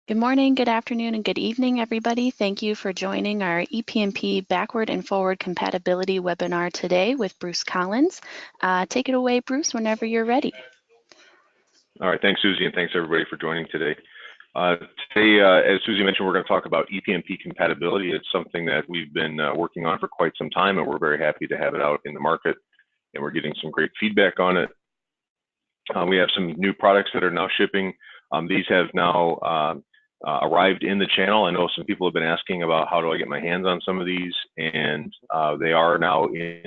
Good morning, good afternoon, and good evening, everybody. Thank you for joining our ePMP Backward and Forward Compatibility webinar today with Bruce Collins. Take it away, Bruce, whenever you're ready. All right, thanks, Susie, and thanks everybody for joining today. Today, as Susie mentioned, we're going to talk about ePMP compatibility. It's something that we've been working on for quite some time, and we're very happy to have it out in the market, and we're getting some great feedback on it. We have some new products that are now shipping. These have now arrived in the channel. I know some people have been asking about how do I get my hands on some of these, and they are now in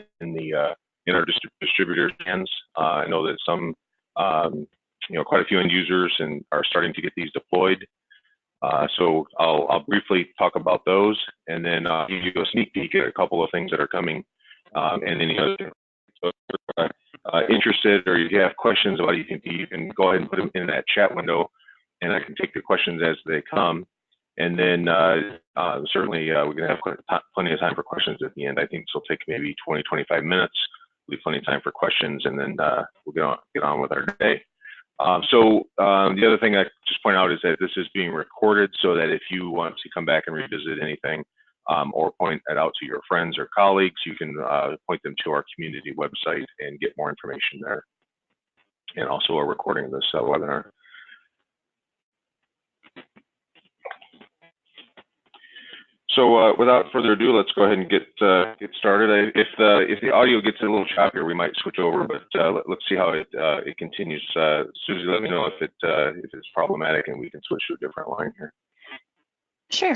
our distributors' hands. I know that some, quite a few end users and are starting to get these deployed. So I'll briefly talk about those, and then give you a sneak peek at a couple of things that are coming, and any other. So interested, or if you have questions about ePMP, you can go ahead and put them in that chat window, and I can take the questions as they come. And then certainly we're going to have plenty of time for questions at the end. I think this will take maybe 20, 25 minutes. We'll leave plenty of time for questions, and then we'll get on with our day. The other thing I just point out is that this is being recorded, so that if you want to come back and revisit anything or point it out to your friends or colleagues, you can point them to our community website and get more information there. And also a recording of this webinar. So without further ado, let's go ahead and get started. If the audio gets a little choppier, we might switch over, but let's see how it continues. Susie, let me know if it's problematic, and we can switch to a different line here. Sure.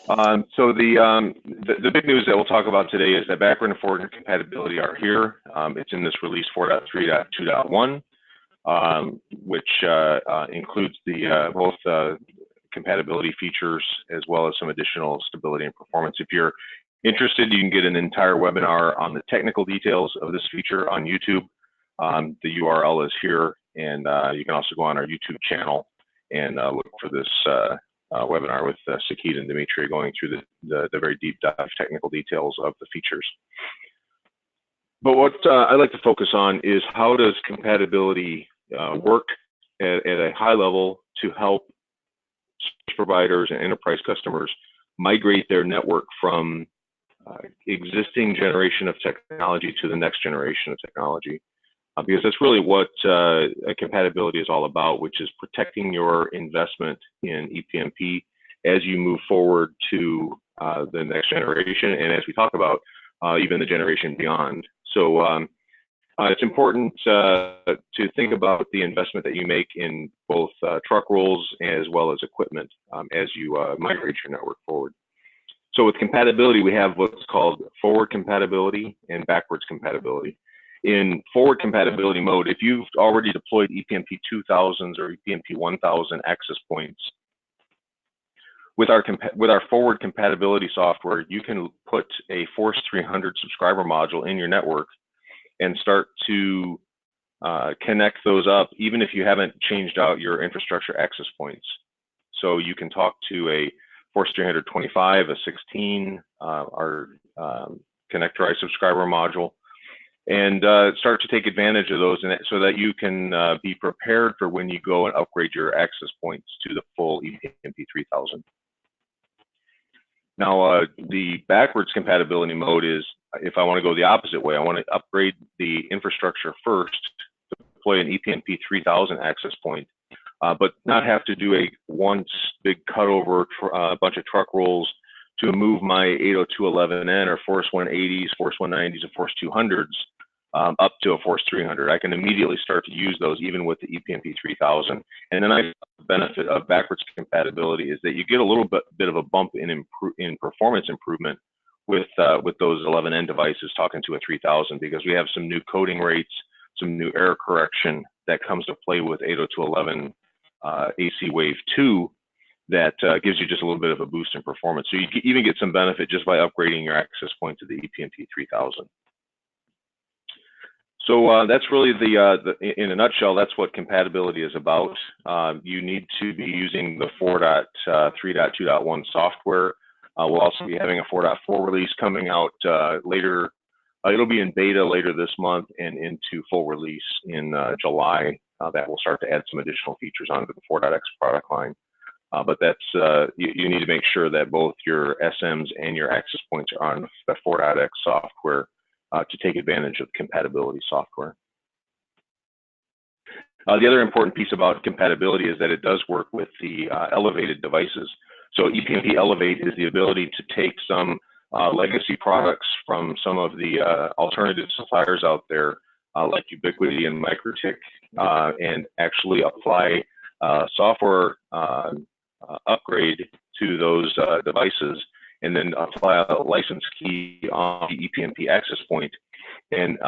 So the big news that we'll talk about today is that backward and forward compatibility are here. It's in this release 4.3.2.1, which includes both compatibility features as well as some additional stability and performance. If you're interested, you can get an entire webinar on the technical details of this feature on YouTube. The URL is here, and you can also go on our YouTube channel and look for this webinar with Sakit and Dimitri going through the very deep dive technical details of the features. But what I like to focus on is how does compatibility work at a high level to help providers and enterprise customers migrate their network from existing generation of technology to the next generation of technology, because that's really what compatibility is all about, which is protecting your investment in ePMP as you move forward to the next generation, and as we talk about even the generation beyond. So it's important to think about the investment that you make in both truck rolls as well as equipment as you migrate your network forward. So with compatibility, we have what's called forward compatibility and backwards compatibility. In forward compatibility mode, if you've already deployed ePMP 2000s or ePMP 1000 access points, with our forward compatibility software, you can put a Force 300 subscriber module in your network and start to connect those up, even if you haven't changed out your infrastructure access points. So you can talk to a Force 325, a 16, our connectorized subscriber module, and start to take advantage of those, so that you can be prepared for when you go and upgrade your access points to the full ePMP 3000. Now, the backwards compatibility mode is, if I want to go the opposite way, I want to upgrade the infrastructure first, deploy an ePMP 3000 access point, but not have to do a once big cutover, a bunch of truck rolls to move my 802.11n or Force 180s, Force 190s, and Force 200s up to a Force 300. I can immediately start to use those even with the ePMP 3000. And then the benefit of backwards compatibility is that you get a little bit of a bump in performance improvement with those 11N devices talking to a 3000, because we have some new coding rates, some new error correction that comes to play with 802.11 AC Wave 2 that gives you just a little bit of a boost in performance. So you even get some benefit just by upgrading your access point to the ePMP 3000. So that's really in a nutshell, that's what compatibility is about. You need to be using the 4.3.2.1 software. We'll also be having a 4.4 release coming out later. It'll be in beta later this month and into full release in July. That will start to add some additional features onto the 4.x product line. but that's you need to make sure that both your SMs and your access points are on the 4.x software to take advantage of compatibility software. The other important piece about compatibility is that it does work with the elevated devices. So ePMP Elevate is the ability to take some legacy products from some of the alternative suppliers out there, like Ubiquiti and Microtik, and actually apply software upgrade to those devices, and then apply a license key on the ePMP access point and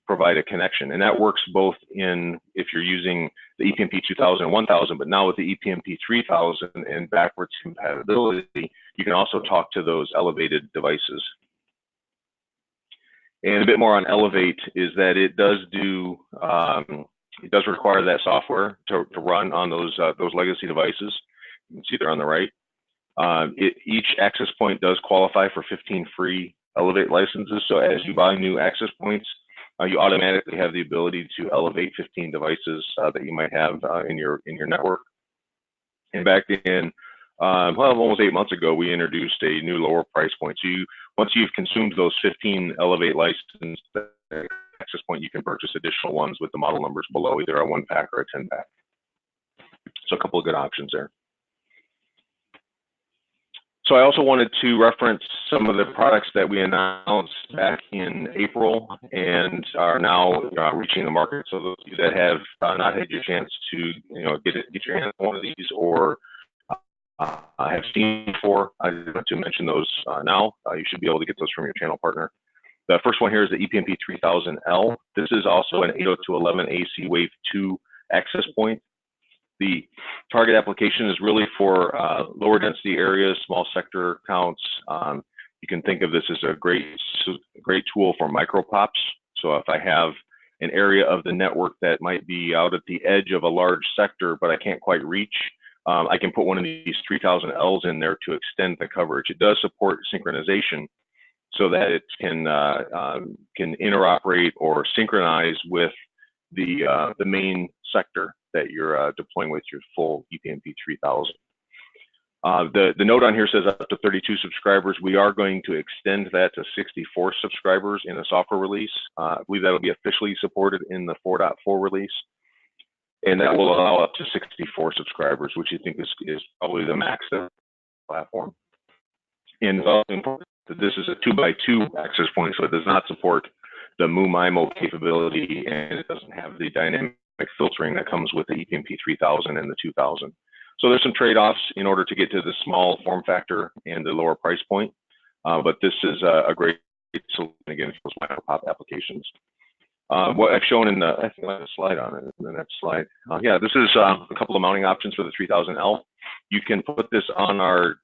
provide a connection. And that works both in, if you're using the ePMP 2000 and 1000, but now with the ePMP 3000 and backwards compatibility, you can also talk to those elevated devices. And a bit more on Elevate is that it does do, it does require that software to run on those legacy devices. You can see they're on the right. Each access point does qualify for 15 free Elevate licenses. So as you buy new access points, you automatically have the ability to elevate 15 devices that you might have in your network. And back in, well, almost 8 months ago, we introduced a new lower price point. So once you've consumed those 15 Elevate license access point, you can purchase additional ones with the model numbers below, either a 1-pack or a 10-pack. So a couple of good options there. So I also wanted to reference some of the products that we announced back in April and are now reaching the market. So those of you that have not had your chance to get your hands on one of these or have seen before, I want to mention those now. You should be able to get those from your channel partner. The first one here is the ePMP 3000L. This is also an 802.11 AC Wave 2 access point. The target application is really for lower density areas, small sector counts. You can think of this as a great tool for micro pops. So if I have an area of the network that might be out at the edge of a large sector, but I can't quite reach, I can put one of these 3000Ls in there to extend the coverage. It does support synchronization so that it can interoperate or synchronize with the main sector that you're deploying with your full ePMP 3000. The note on here says up to 32 subscribers. We are going to extend that to 64 subscribers in a software release. I believe that'll be officially supported in the 4.4 release. And that will allow up to 64 subscribers, which you think is probably the max of the platform. And it's also important that this is a 2x2 access point, so it does not support the MU-MIMO capability, and it doesn't have the dynamic filtering that comes with the ePMP 3000 and the 2000. So there's some trade-offs in order to get to the small form factor and the lower price point, but this is a great solution again for those micro pop applications. What I've shown in the, I think I have a slide on it, in the next slide. Yeah, this is a couple of mounting options for the 3000L. You can put this on our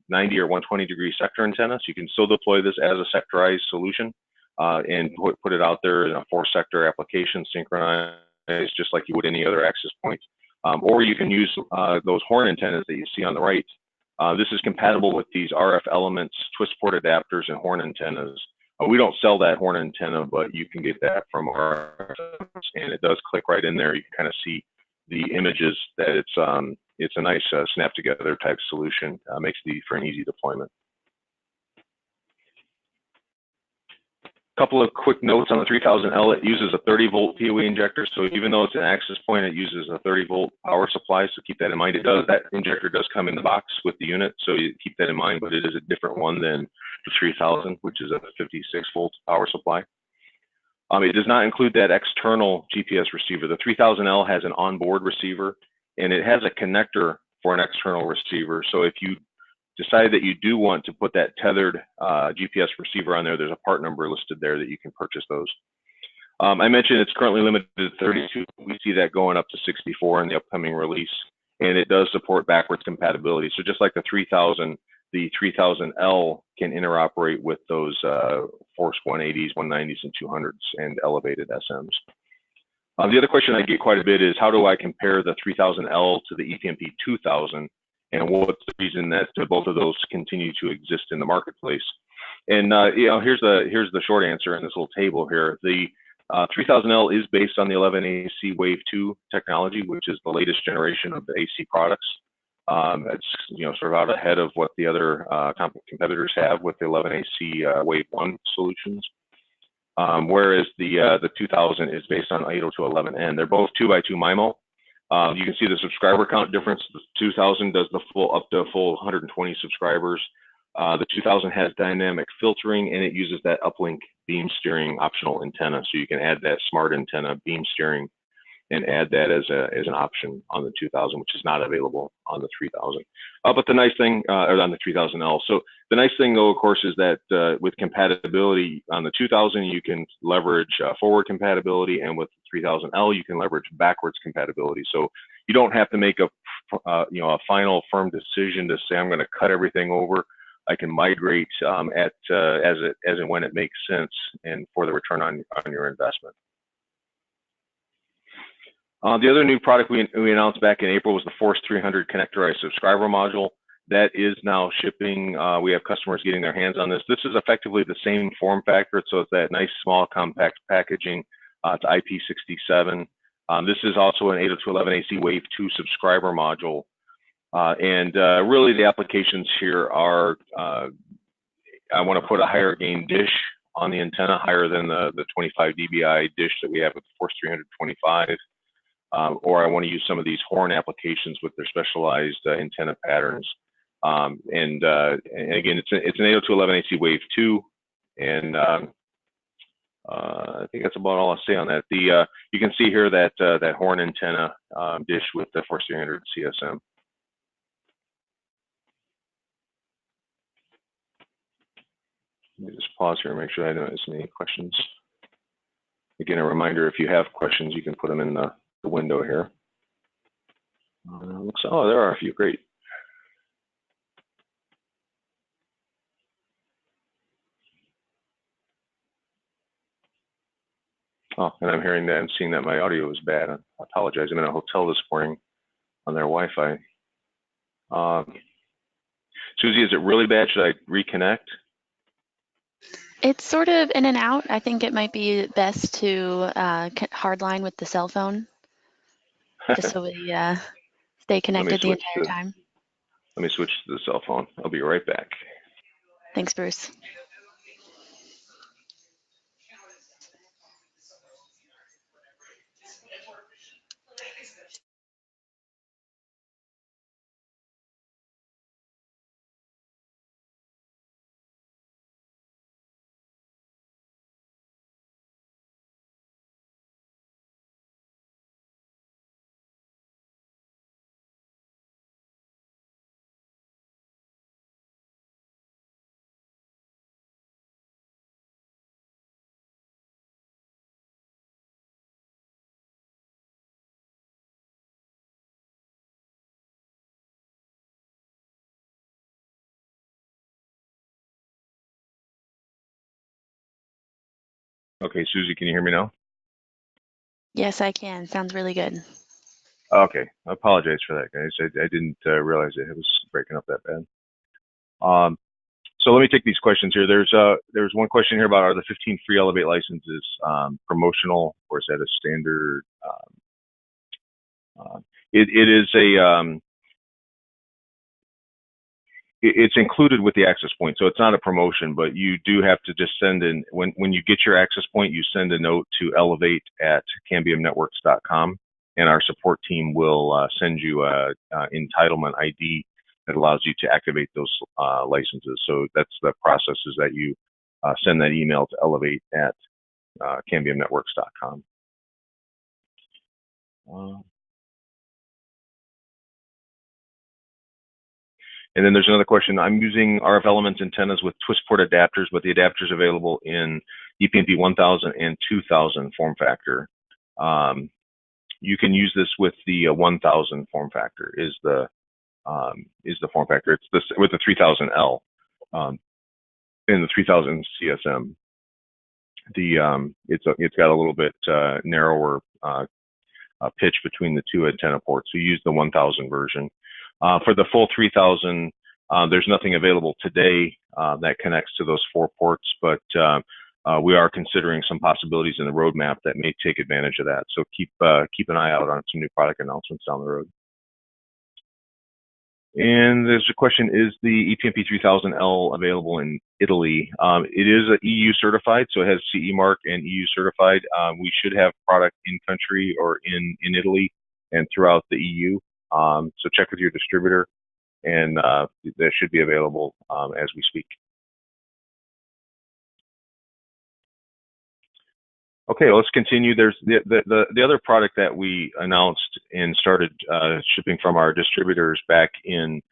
90 or 120 degree sector antenna, so you can still deploy this as a sectorized solution and put it out there in a 4-sector application, synchronized just like you would any other access point. Or you can use those horn antennas that you see on the right. This is compatible with these RF Elements Twistport adapters and horn antennas. We don't sell that horn antenna, but you can get that from our, and it does click right in there. You can kind of see the images that it's a nice snap together type solution. Makes it for an easy deployment. Couple of quick notes on the 3000L. It uses a 30-volt PoE injector, so even though it's an access point, it uses a 30-volt power supply, so keep that in mind. That injector does come in the box with the unit, so you keep that in mind, but it is a different one than the 3000, which is a 56-volt power supply. It does not include that external GPS receiver. The 3000L has an onboard receiver, and it has a connector for an external receiver, so if you decide that you do want to put that tethered GPS receiver on there, there's a part number listed there that you can purchase those. I mentioned it's currently limited to 32. We see that going up to 64 in the upcoming release, and it does support backwards compatibility. So just like the 3000, the 3000L can interoperate with those Force 180s, 190s, and 200s and elevated SMs. The other question I get quite a bit is, how do I compare the 3000L to the ePMP 2000? And what's the reason that both of those continue to exist in the marketplace? And here's the short answer in this little table here. The 3000L is based on the 11 AC Wave 2 technology, which is the latest generation of the AC products. It's sort of out ahead of what the other competitors have with the 11AC Wave 1 solutions. Whereas the 2000 is based on 802.11n. They're both 2x2 MIMO. You can see the subscriber count difference. The 2000 does the up to full 120 subscribers. The 2000 has dynamic filtering, and it uses that uplink beam steering optional antenna. So you can add that smart antenna beam steering and add that as an option on the 2000, which is not available on the 3000. But the nice thing, or on the 3000L. So the nice thing, though, of course, is that with compatibility on the 2000, you can leverage forward compatibility, and with the 3000L, you can leverage backwards compatibility. So you don't have to make a final firm decision to say I'm going to cut everything over. I can migrate as and when it makes sense, and for the return on your investment. The other new product we announced back in April was the Force 300 connectorized subscriber module. That is now shipping. We have customers getting their hands on this. This is effectively the same form factor, so it's that nice small compact packaging. It's IP67. This is also an 802.11ac Wave 2 subscriber module. Really the applications here are, I want to put a higher gain dish on the antenna, higher than the 25 dBi dish that we have with the Force 325. Or I want to use some of these horn applications with their specialized antenna patterns. And again, it's an 802.11ac Wave 2, and I think that's about all I'll say on that. You can see here that that horn antenna dish with the Force 300 CSM. Let me just pause here and make sure I don't miss any questions. Again, a reminder: if you have questions, you can put them in the window here. Oh, there are a few. Great. Oh, and I'm hearing that and seeing that my audio is bad. I apologize. I'm in a hotel this morning on their Wi-Fi. Susie, is it really bad? Should I reconnect? It's sort of in and out. I think it might be best to hardline with the cell phone, just so we stay connected the entire time. Let me switch to the cell phone. I'll be right back. Thanks, Bruce. Okay, Susie, can you hear me now? Yes, I can. Sounds really good. Okay, I apologize for that, guys. I didn't realize it was breaking up that bad. So let me take these questions here. There's one question here about, are the 15 free Elevate licenses promotional, or is that a standard? It is a it's included with the access point, so it's not a promotion, but you do have to just send in, when you get your access point, you send a note to elevate@cambiumnetworks.com, and our support team will send you a entitlement ID that allows you to activate those licenses. So that's the process, is that you send that email to elevate@cambiumnetworks.com. And then there's another question. I'm using RF Elements antennas with Twistport adapters, but the adapters available in ePMP 1000 and 2000 form factor. You can use this with the 1000 form factor. Is the form factor? It's this with the 3000L and the 3000 CSM. It's got a little bit narrower pitch between the two antenna ports. So use the 1000 version. For the full 3000, there's nothing available today that connects to those 4 ports, but we are considering some possibilities in the roadmap that may take advantage of that. So keep an eye out on some new product announcements down the road. And there's a question, is the ePMP 3000L available in Italy? It is a EU certified, so it has CE mark and EU certified. We should have product in country or in Italy and throughout the EU. So check with your distributor, and that should be available as we speak. Okay, let's continue. There's the other product that we announced and started shipping from our distributors back in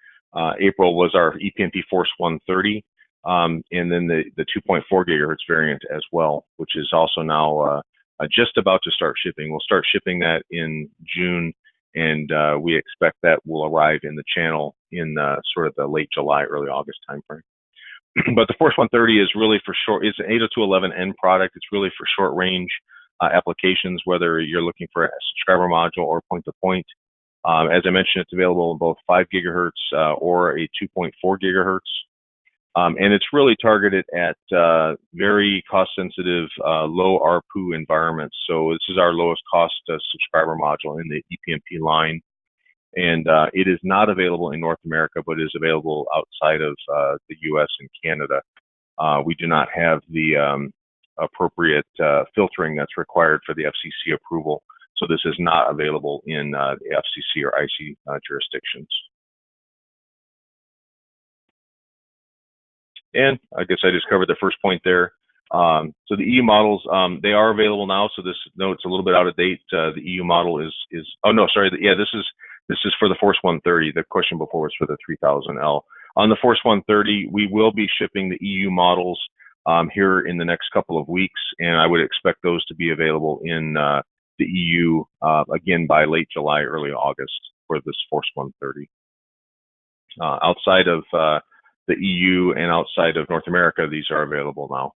April was our ePMP Force 130, and then the 2.4 gigahertz variant as well, which is also now just about to start shipping. We'll start shipping that in June, and we expect that will arrive in the channel in sort of the late July, early August timeframe. But the Force 130 is really for short, it's an 802.11n product. It's really for short range applications, whether you're looking for a subscriber module or point to point. As I mentioned, it's available in both 5 gigahertz or a 2.4 gigahertz. And it's really targeted at very cost sensitive, low ARPU environments. So this is our lowest cost subscriber module in the ePMP line. And it is not available in North America, but is available outside of the US and Canada. We do not have the appropriate filtering that's required for the FCC approval. So this is not available in the FCC or IC jurisdictions. And I guess I just covered the first point there. So the EU models, they are available now. So this note's a little bit out of date. The EU model is oh no, sorry. Yeah, this is for the Force 130. The question before was for the 3000L. On the Force 130, we will be shipping the EU models here in the next couple of weeks, and I would expect those to be available in the EU again by late July, early August for this Force 130. Outside of the EU and outside of North America, these are available now.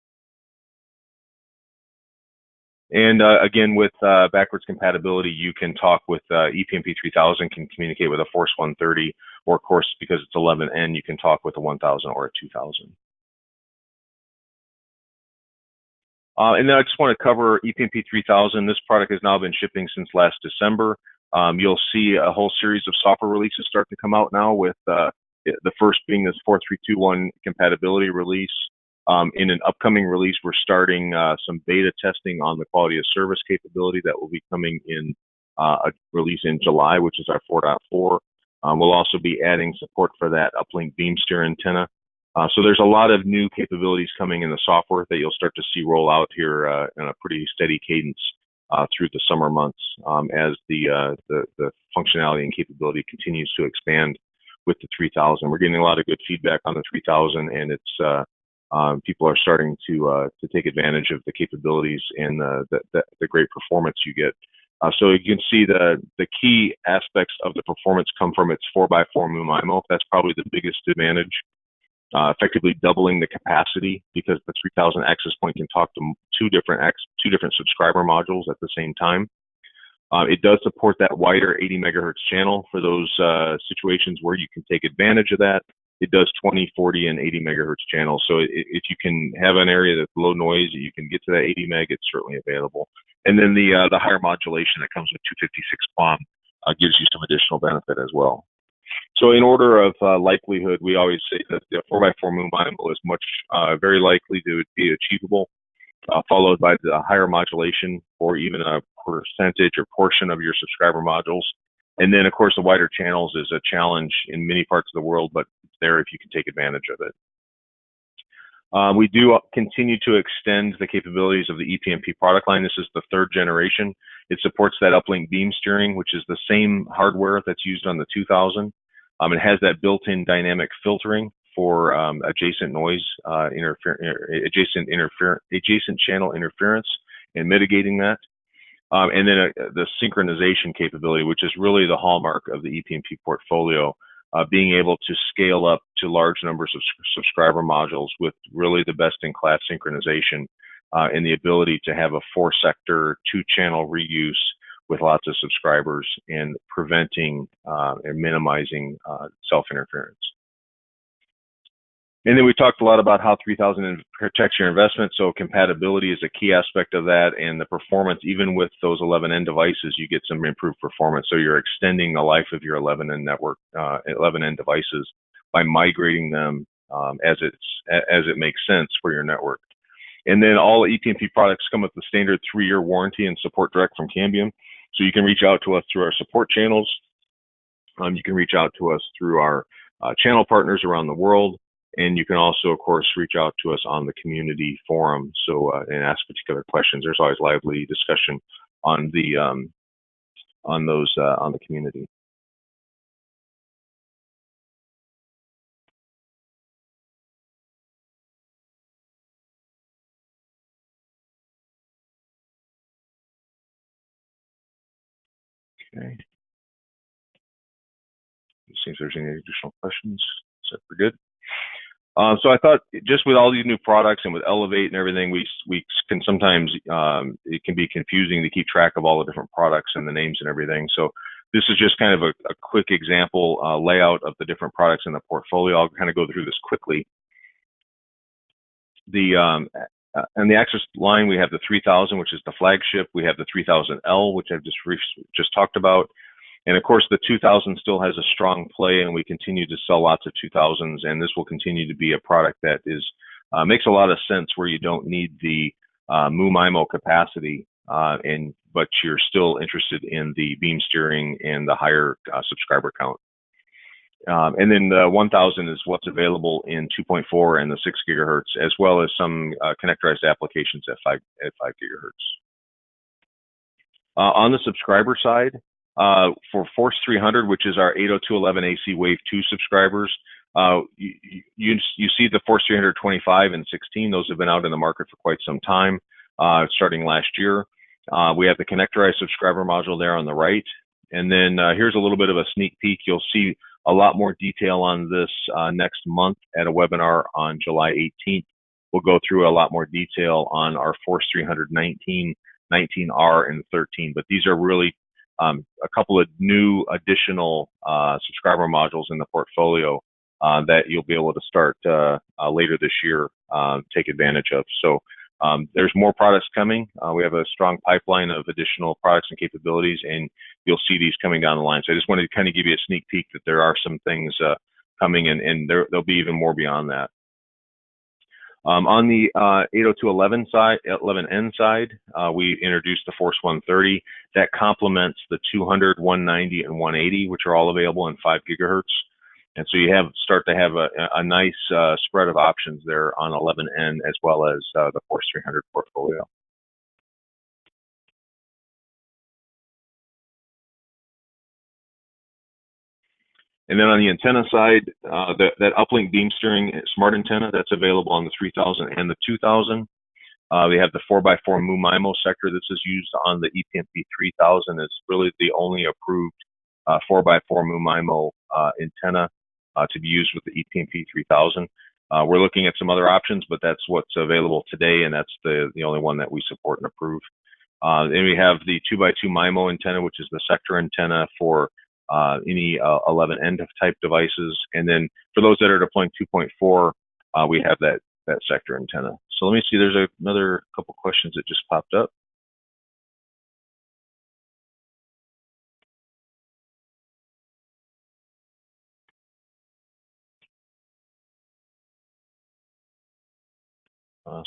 And again, with backwards compatibility, you can talk with ePMP 3000, can communicate with a Force 130, or of course, because it's 11N, you can talk with a 1000 or a 2000. And then I just want to cover ePMP 3000. This product has now been shipping since last December. You'll see a whole series of software releases start to come out now, with the first being this 4321 compatibility release. In an upcoming release, we're starting some beta testing on the quality of service capability that will be coming in a release in July, which is our 4.4. We'll also be adding support for that uplink beam steer antenna. So there's a lot of new capabilities coming in the software that you'll start to see roll out here in a pretty steady cadence through the summer months as the functionality and capability continues to expand with the 3000. We're getting a lot of good feedback on the 3000, and it's people are starting to take advantage of the capabilities and the great performance you get. So you can see the key aspects of the performance come from its 4x4 MU-MIMO. That's probably the biggest advantage. Effectively doubling the capacity, because the 3000 access point can talk to two different subscriber modules at the same time. It does support that wider 80 megahertz channel for those situations where you can take advantage of that. It does 20, 40, and 80 megahertz channels. So if you can have an area that's low noise, you can get to that 80 meg, it's certainly available. And then the higher modulation that comes with 256 QAM gives you some additional benefit as well. So in order of likelihood, we always say that the 4x4 MU-MIMO is very likely to be achievable, followed by the higher modulation, or even a percentage or portion of your subscriber modules. And then, of course, the wider channels is a challenge in many parts of the world, but it's there if you can take advantage of it. We do continue to extend the capabilities of the ePMP product line. This is the 3rd generation. It supports that uplink beam steering, which is the same hardware that's used on the 2000. It has that built-in dynamic filtering for adjacent noise, adjacent channel interference, and mitigating that. And then the synchronization capability, which is really the hallmark of the ePMP portfolio, being able to scale up to large numbers of subscriber modules with really the best-in-class synchronization and the ability to have a 4-sector, 2-channel reuse with lots of subscribers, and preventing and minimizing self-interference. And then we talked a lot about how 3000 protects your investment. So compatibility is a key aspect of that, and the performance, even with those 11N devices, you get some improved performance. So you're extending the life of your 11N network, 11N devices by migrating them as it makes sense for your network. And then all ePMP products come with the standard 3-year warranty and support direct from Cambium. So you can reach out to us through our support channels. You can reach out to us through our channel partners around the world. And you can also, of course, reach out to us on the community forum. So and ask particular questions. There's always lively discussion on the on the community. Okay. See if there's any additional questions. So we're good. So I thought just with all these new products and with Elevate and everything, we can sometimes it can be confusing to keep track of all the different products and the names and everything. So this is just kind of a quick example layout of the different products in the portfolio. I'll kind of go through this quickly. On the Access line, we have the 3000, which is the flagship. We have the 3000L, which I've just talked about. And of course, the 2000 still has a strong play, and we continue to sell lots of 2000s. And this will continue to be a product that is makes a lot of sense where you don't need the MU-MIMO capacity, but you're still interested in the beam steering and the higher subscriber count. And then the 1000 is what's available in 2.4 and the 6 gigahertz, as well as some connectorized applications at 5 gigahertz. On the subscriber side, for Force 300, which is our 802.11ac Wave 2 subscribers, you see the Force 325 and 16. Those have been out in the market for quite some time, starting last year. We have the connectorized subscriber module there on the right. And then here's a little bit of a sneak peek. You'll see a lot more detail on this next month at a webinar on July 18th. We'll go through a lot more detail on our Force 319, 19R, and 13. But these are really a couple of new additional subscriber modules in the portfolio that you'll be able to start later this year, take advantage of. So there's more products coming. We have a strong pipeline of additional products and capabilities, and you'll see these coming down the line. So I just wanted to kind of give you a sneak peek that there are some things coming, and there'll be even more beyond that. On the 802.11 side, 11N side, we introduced the Force 130 that complements the 200, 190, and 180, which are all available in 5 gigahertz. And so you start to have a nice spread of options there on 11N as well as the Force 300 portfolio. And then on the antenna side, that uplink beam steering smart antenna, that's available on the 3000 and the 2000. We have the 4x4 MU-MIMO sector. This is used on the ePMP 3000. It's really the only approved 4x4 MU-MIMO antenna to be used with the ePMP 3000. We're looking at some other options, but that's what's available today, and that's the only one that we support and approve. Then we have the 2x2 MIMO antenna, which is the sector antenna for any 11N type devices. And then for those that are deploying 2.4, we have that sector antenna. So let me see, there's another couple questions that just popped up.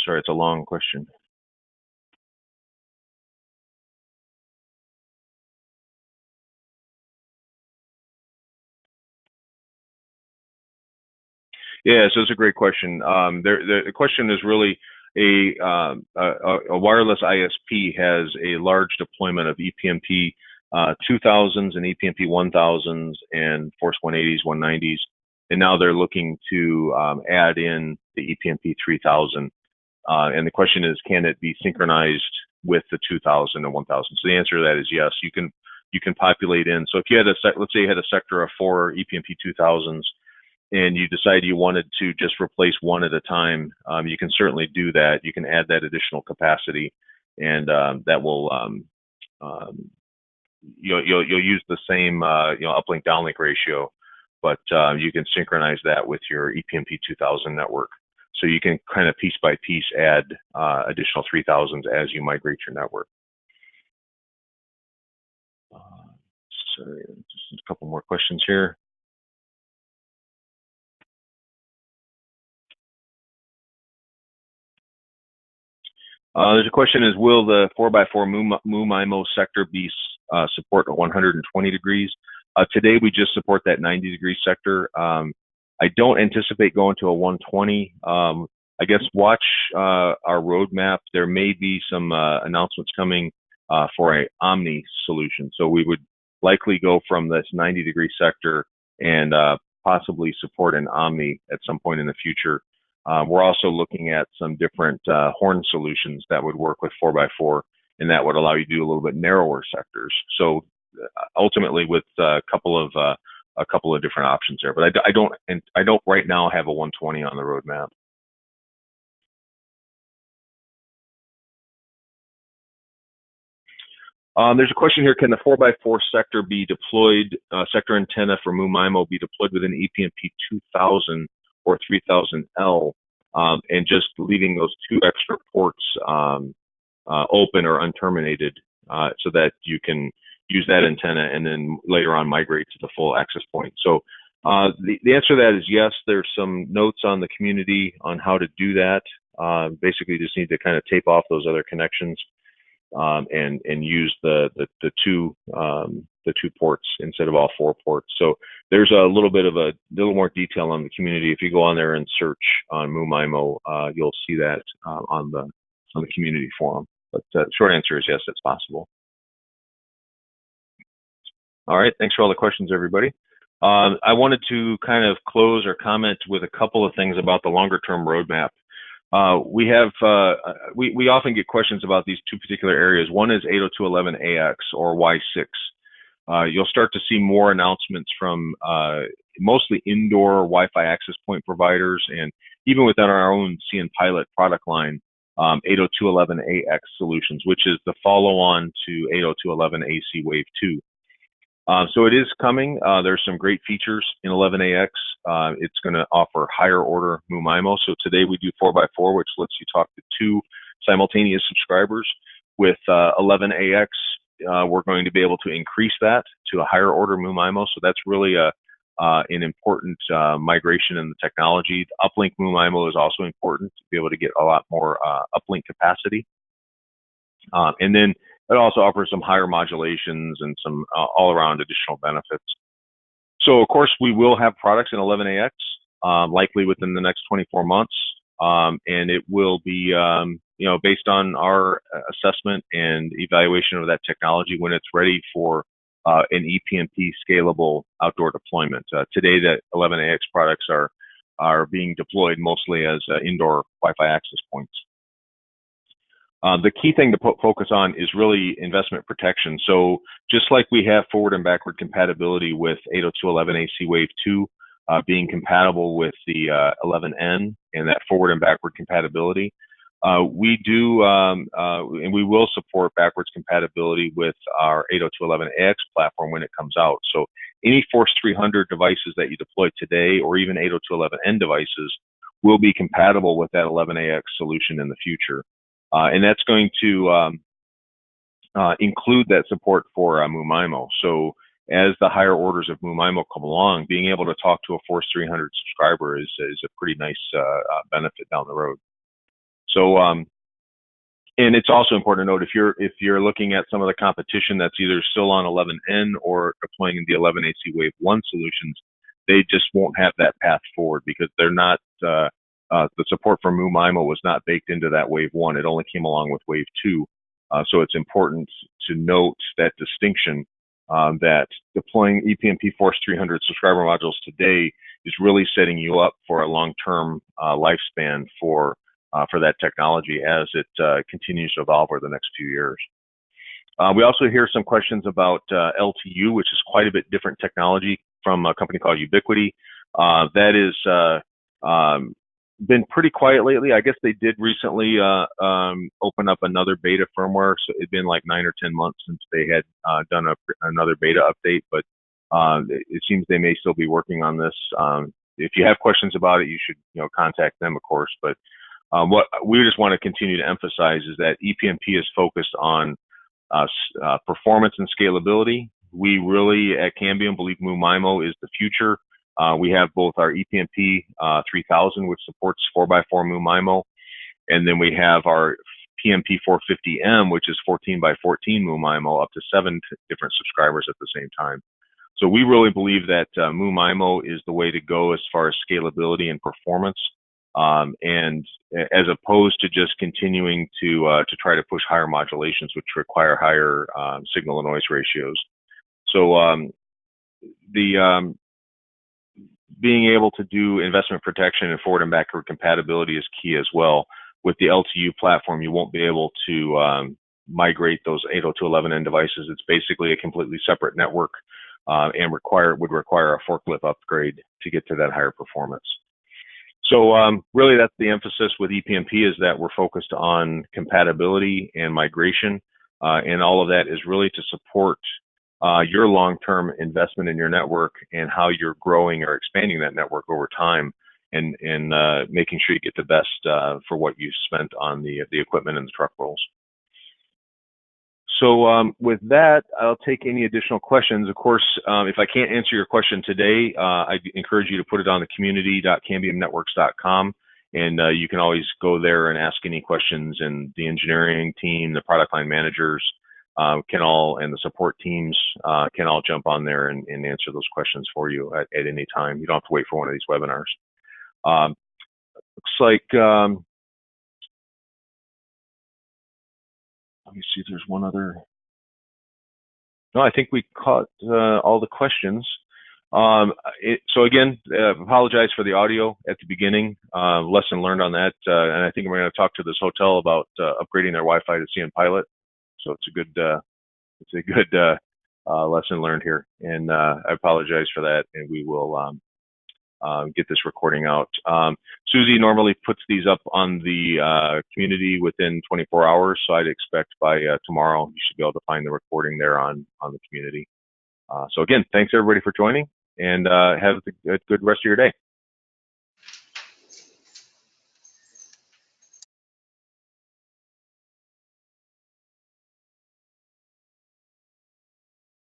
Sorry, it's a long question. Yeah, so it's a great question. The question is really a wireless ISP has a large deployment of ePMP 2000s and ePMP 1000s and Force 180s, 190s, and now they're looking to add in the ePMP 3000. And the question is, can it be synchronized with the 2000 and 1000? So the answer to that is yes. You can populate in. So if you had let's say you had a sector of 4 ePMP 2000s, and you decide you wanted to just replace one at a time, you can certainly do that. You can add that additional capacity, and that will you'll use the same uplink downlink ratio. but you can synchronize that with your ePMP 2000 network. So you can kind of piece by piece add additional 3000s as you migrate your network. Sorry, just a couple more questions here. There's a question is, will the 4x4 MU-MIMO sector be support 120 degrees? Today we just support that 90-degree sector. I don't anticipate going to a 120. I guess watch our roadmap. There may be some announcements coming for a Omni solution. So we would likely go from this 90-degree sector and possibly support an Omni at some point in the future. We're also looking at some different horn solutions that would work with 4x4, and that would allow you to do a little bit narrower sectors. So ultimately, with a couple of different options there, but I don't right now have a 120 on the roadmap. There's a question here: can the 4x4 sector be deployed? Sector antenna for MU-MIMO be deployed with an ePMP 2000 or 3000L, and just leaving those two extra ports open or unterminated, so that you can use that antenna and then later on migrate to the full access point. So the answer to that is yes. There's some notes on the community on how to do that. Basically, just need to kind of tape off those other connections and use the two ports instead of all four ports. So there's a little more detail on the community. If you go on there and search on MU-MIMO, you'll see that on the community forum. But short answer is yes, it's possible. All right, thanks for all the questions, everybody. I wanted to kind of close or comment with a couple of things about the longer term roadmap. We often get questions about these two particular areas. One is 802.11ax or Y6. You'll start to see more announcements from mostly indoor Wi-Fi access point providers, and even within our own CN Pilot product line, 802.11ax solutions, which is the follow-on to 802.11ac Wave 2. So it is coming. There's some great features in 11ax. It's going to offer higher order MU-MIMO. So today we do 4x4, which lets you talk to two simultaneous subscribers. With 11ax, we're going to be able to increase that to a higher order MU-MIMO. So that's really an important migration in the technology. The uplink MU-MIMO is also important to be able to get a lot more uplink capacity. And then it also offers some higher modulations and some all-around additional benefits. So, of course, we will have products in 11ax, likely within the next 24 months, and it will be, based on our assessment and evaluation of that technology when it's ready for an ePMP scalable outdoor deployment. Today, the 11ax products are being deployed mostly as indoor Wi-Fi access points. The key thing to focus on is really investment protection. So just like we have forward and backward compatibility with 802.11ac Wave 2 being compatible with the 11N and that forward and backward compatibility, we do and we will support backwards compatibility with our 802.11ax platform when it comes out. So any Force 300 devices that you deploy today or even 802.11n devices will be compatible with that 11ax solution in the future. And that's going to include that support for MU-MIMO. So as the higher orders of MU-MIMO come along, being able to talk to a Force 300 subscriber is a pretty nice benefit down the road. So, and it's also important to note, if you're looking at some of the competition that's either still on 11N or deploying in the 11ac Wave 1 solutions, they just won't have that path forward because they're not the support for MU-MIMO was not baked into that Wave 1. It only came along with Wave 2. So it's important to note that distinction, that deploying ePMP Force 300 subscriber modules today is really setting you up for a long-term lifespan for that technology as it continues to evolve over the next few years. We also hear some questions about LTU, which is quite a bit different technology from a company called Ubiquity. That is been pretty quiet lately. I guess they did recently open up another beta firmware, so it'd been like 9 or 10 months since they had done another beta update, but It seems they may still be working on this. If you have questions about it, you should contact them, of course. But what we just want to continue to emphasize is that ePMP is focused on performance and scalability. We really at Cambium believe MU-MIMO is the future. We have both our ePMP 3000, which supports 4x4 MU-MIMO, and then we have our PMP 450M, which is 14x14 MU-MIMO, up to 7 different subscribers at the same time. So we really believe that MU-MIMO is the way to go as far as scalability and performance, and as opposed to just continuing to try to push higher modulations, which require higher signal to noise ratios. So being able to do investment protection and forward and backward compatibility is key as well. With the LTU platform, you won't be able to migrate those 802.11n devices. It's basically a completely separate network, and would require a forklift upgrade to get to that higher performance. So really that's the emphasis with ePMP, is that we're focused on compatibility and migration, and all of that is really to support your long-term investment in your network and how you're growing or expanding that network over time, and making sure you get the best for what you spent on the equipment and the truck rolls. So with that, I'll take any additional questions. Of course, if I can't answer your question today, I encourage you to put it on the community.cambiumnetworks.com, and you can always go there and ask any questions, and the engineering team, the product line managers and the support teams can all jump on there and answer those questions for you at any time. You don't have to wait for one of these webinars. Looks like, let me see if there's one other. No, I think we caught all the questions. So again, apologize for the audio at the beginning. Lesson learned on that, and I think we're going to talk to this hotel about upgrading their Wi-Fi to CN Pilot. So it's a good lesson learned here, and I apologize for that. And we will get this recording out. Susie normally puts these up on the community within 24 hours, so I'd expect by tomorrow you should be able to find the recording there on the community. So again, thanks everybody for joining, and have a good rest of your day.